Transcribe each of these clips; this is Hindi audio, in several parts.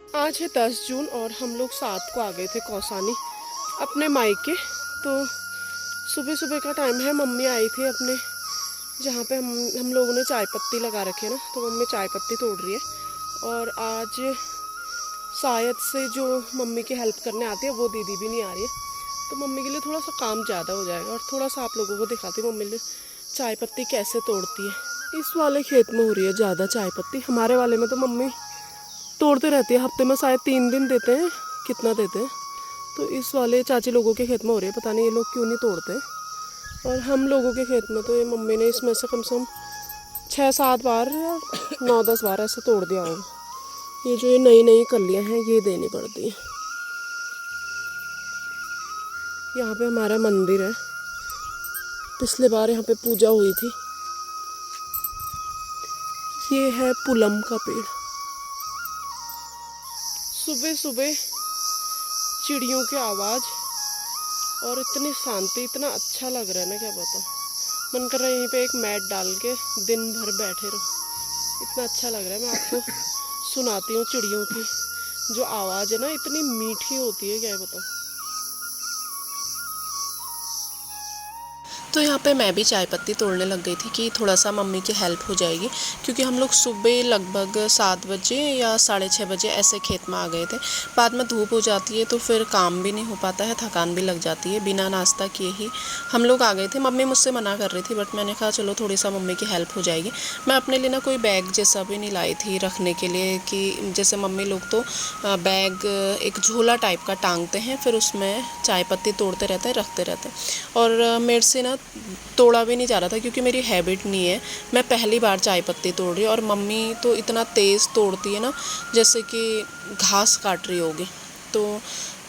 आज है 10 जून और हम लोग 7 को आ गए थे कौसानी अपने मायके। तो सुबह सुबह का टाइम है। मम्मी आई थी अपने जहाँ पे हम लोगों ने चाय पत्ती लगा रखे ना, तो मम्मी चाय पत्ती तोड़ रही है। और आज शायद से जो मम्मी की हेल्प करने आती है वो दीदी भी नहीं आ रही है, तो मम्मी के लिए थोड़ा सा काम ज़्यादा हो जाएगा। और थोड़ा सा आप लोगों को दिखाती हूँ मम्मी ने चाय पत्ती कैसे तोड़ती है। इस वाले खेत में हो रही है ज़्यादा चाय पत्ती, हमारे वाले में तो मम्मी तोड़ते रहती है। हफ्ते में शायद 3 दिन देते हैं, कितना देते हैं। तो इस वाले चाची लोगों के खेत में हो रही है, पता नहीं ये लोग क्यों नहीं तोड़ते। और हम लोगों के खेत में तो ये मम्मी ने इसमें से कम से कम 6-7 बार या 9-10 बार ऐसे तोड़ दिया होगा। ये जो ये नई नई कलियाँ हैं ये देनी पड़ती हैं। यहाँ पे हमारा मंदिर है, पिछले बार यहाँ पे पूजा हुई थी। ये है पुलम का पेड़। सुबह सुबह चिड़ियों की आवाज़ और इतनी शांति, इतना अच्छा लग रहा है ना, क्या बताऊँ। मन कर रहा है यहीं पे एक मैट डाल के दिन भर बैठे रहो, इतना अच्छा लग रहा है। मैं आपको सुनाती हूँ चिड़ियों की जो आवाज़ है ना, इतनी मीठी होती है, क्या बताऊँ। तो यहाँ पे मैं भी चाय पत्ती तोड़ने लग गई थी कि थोड़ा सा मम्मी की हेल्प हो जाएगी, क्योंकि हम लोग सुबह लगभग 7 बजे या 6:30 बजे ऐसे खेत में आ गए थे। बाद में धूप हो जाती है तो फिर काम भी नहीं हो पाता है, थकान भी लग जाती है। बिना नाश्ता किए ही हम लोग आ गए थे। मम्मी मुझसे मना कर रही थी, बट मैंने कहा चलो थोड़ी सा मम्मी की हेल्प हो जाएगी। मैं अपने लिए ना कोई बैग जैसा भी नहीं लाई थी रखने के लिए, कि जैसे मम्मी लोग तो बैग एक झोला टाइप का टांगते हैं, फिर उसमें चाय पत्ती तोड़ते रहते हैं, रखते रहते हैं। और मेरे से ना तोड़ा भी नहीं जा रहा था, क्योंकि मेरी हैबिट नहीं है। मैं पहली बार चाय पत्ती तोड़ रही हूँ, और मम्मी तो इतना तेज़ तोड़ती है ना, जैसे कि घास काट रही होगी। तो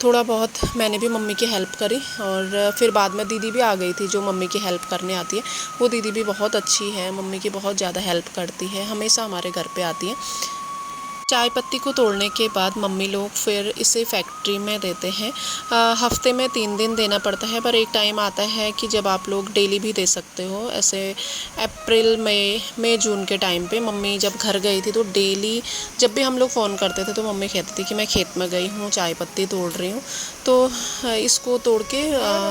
थोड़ा बहुत मैंने भी मम्मी की हेल्प करी। और फिर बाद में दीदी भी आ गई थी, जो मम्मी की हेल्प करने आती है। वो दीदी भी बहुत अच्छी है, मम्मी की बहुत ज़्यादा हेल्प करती है, हमेशा हमारे घर पे आती है। चाय पत्ती को तोड़ने के बाद मम्मी लोग फिर इसे फैक्ट्री में देते हैं। हफ्ते में 3 दिन देना पड़ता है, पर एक टाइम आता है कि जब आप लोग डेली भी दे सकते हो। ऐसे अप्रैल मई जून के टाइम पे मम्मी जब घर गई थी तो डेली जब भी हम लोग फ़ोन करते थे तो मम्मी कहती थी कि मैं खेत में गई हूँ, चाय पत्ती तोड़ रही हूँ। तो इसको तोड़ के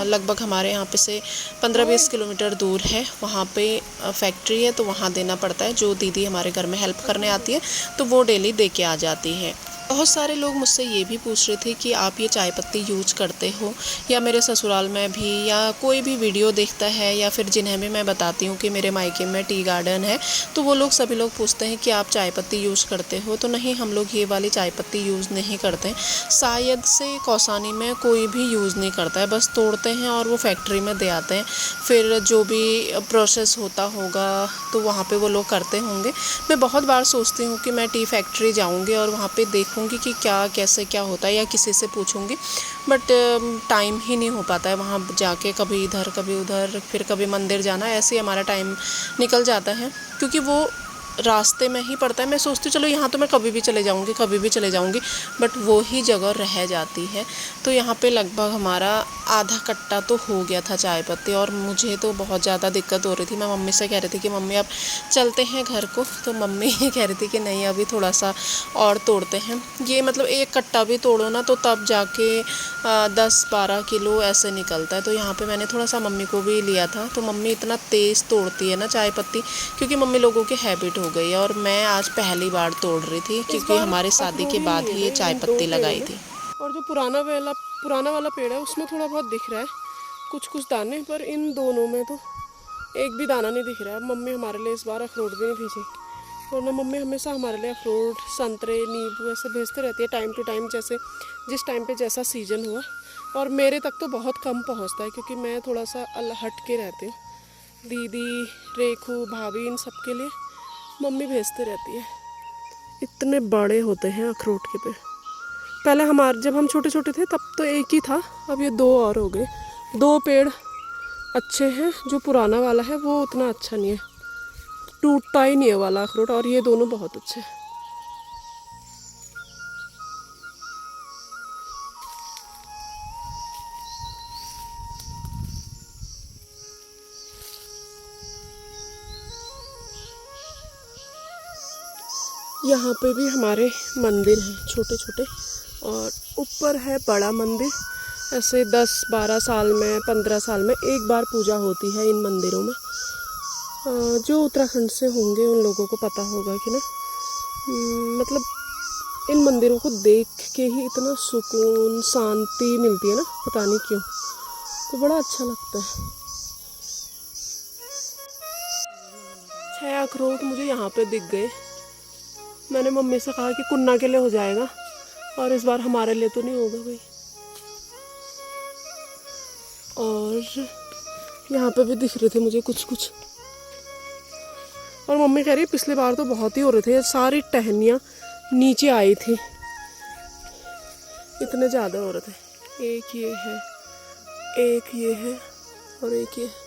लगभग हमारे यहाँ पे से 15-20 किलोमीटर दूर है, वहाँ पे फैक्ट्री है, तो वहाँ देना पड़ता है। जो दीदी हमारे घर में हेल्प करने आती है तो वो डेली दे के आ जाती है। बहुत सारे लोग मुझसे ये भी पूछ रहे थे कि आप ये चाय पत्ती यूज करते हो, या मेरे ससुराल में भी, या कोई भी वीडियो देखता है, या फिर जिन्हें भी मैं बताती हूँ कि मेरे मायके में टी गार्डन है, तो वो लोग सभी लोग पूछते हैं कि आप चाय पत्ती यूज़ करते हो। तो नहीं, हम लोग ये वाली चाय पत्ती यूज़ नहीं करते। शायद से कौसानी में कोई भी यूज़ नहीं करता है, बस तोड़ते हैं और वो फैक्ट्री में दे आते हैं। फिर जो भी प्रोसेस होता होगा तो वहाँ पे वो लोग करते होंगे। मैं बहुत बार सोचती हूँ कि मैं टी फैक्ट्री जाऊँगी और वहाँ पे देखूँगी कि क्या कैसे क्या होता है, या किसी से पूछूँगी, बट टाइम ही नहीं हो पाता है वहाँ जाके। कभी इधर कभी उधर, फिर कभी मंदिर जाना, ऐसे ही हमारा टाइम निकल जाता है, क्योंकि वो रास्ते में ही पड़ता है। मैं सोचती हूँ चलो यहाँ तो मैं कभी भी चले जाऊँगी, कभी भी चले जाऊँगी, बट वो ही जगह रह जाती है। तो यहाँ पे लगभग हमारा आधा कट्टा तो हो गया था चाय पत्ती, और मुझे तो बहुत ज़्यादा दिक्कत हो रही थी। मैं मम्मी से कह रही थी कि मम्मी अब चलते हैं घर को, तो मम्मी कह रही थी कि नहीं, अभी थोड़ा सा और तोड़ते हैं। ये मतलब एक कट्टा भी तोड़ो ना तो तब जाके 10-12 किलो ऐसे निकलता है। तो यहाँ पे मैंने थोड़ा सा मम्मी को भी लिया था। तो मम्मी इतना तेज़ तोड़ती है ना चाय पत्ती, क्योंकि मम्मी लोगों की हैबिट हो गई है। और मैं आज पहली बार तोड़ रही थी, इस क्योंकि बार हमारे शादी अखरोट के ही बाद नहीं है ही ये भाई चाय इन 2 पत्ती पेड़ों लगाई में। थी। और जो पुराना वाला पेड़ है उसमें थोड़ा बहुत दिख रहा है, कुछ कुछ दाने, पर इन दोनों में तो एक भी दाना नहीं दिख रहा है। मम्मी हमारे लिए इस बार अखरोट भी नहीं भेजी, वरना मम्मी हमेशा हमारे लिए अखरोट, संतरे, नींबू ऐसे भेजते रहती है टाइम टू टाइम, जैसे जिस टाइम पे जैसा सीजन हुआ। और मेरे तक तो बहुत कम पहुंचता है, क्योंकि मैं थोड़ा सा हट के रहती हूँ। दीदी, रेखू, भाभी, इन सब के लिए मम्मी भेजते रहती है। इतने बड़े होते हैं अखरोट के पेड़। पहले हमारे जब हम छोटे छोटे थे तब तो एक ही था, अब ये 2 और हो गए। 2 पेड़ अच्छे हैं, जो पुराना वाला है वो उतना अच्छा नहीं है, टूटता ही नहीं है वाला अखरोट, और ये दोनों बहुत अच्छे हैं। यहाँ पे भी हमारे मंदिर हैं छोटे छोटे, और ऊपर है बड़ा मंदिर। ऐसे 10-12 साल में 15 साल में एक बार पूजा होती है इन मंदिरों में। जो उत्तराखंड से होंगे उन लोगों को पता होगा कि ना, मतलब इन मंदिरों को देख के ही इतना सुकून शांति मिलती है ना, पता नहीं क्यों, तो बड़ा अच्छा लगता है। 6 अखरोट मुझे यहाँ पे दिख गए। मैंने मम्मी से कहा कि कुन्ना के लिए हो जाएगा, और इस बार हमारे लिए तो नहीं होगा भाई। और यहाँ पे भी दिख रहे थे मुझे कुछ कुछ, और मम्मी कह रही है पिछली बार तो बहुत ही हो रहे थे, सारी टहनियाँ नीचे आई थी, इतने ज़्यादा हो रहे थे। एक ये है, एक ये है, और एक ये है।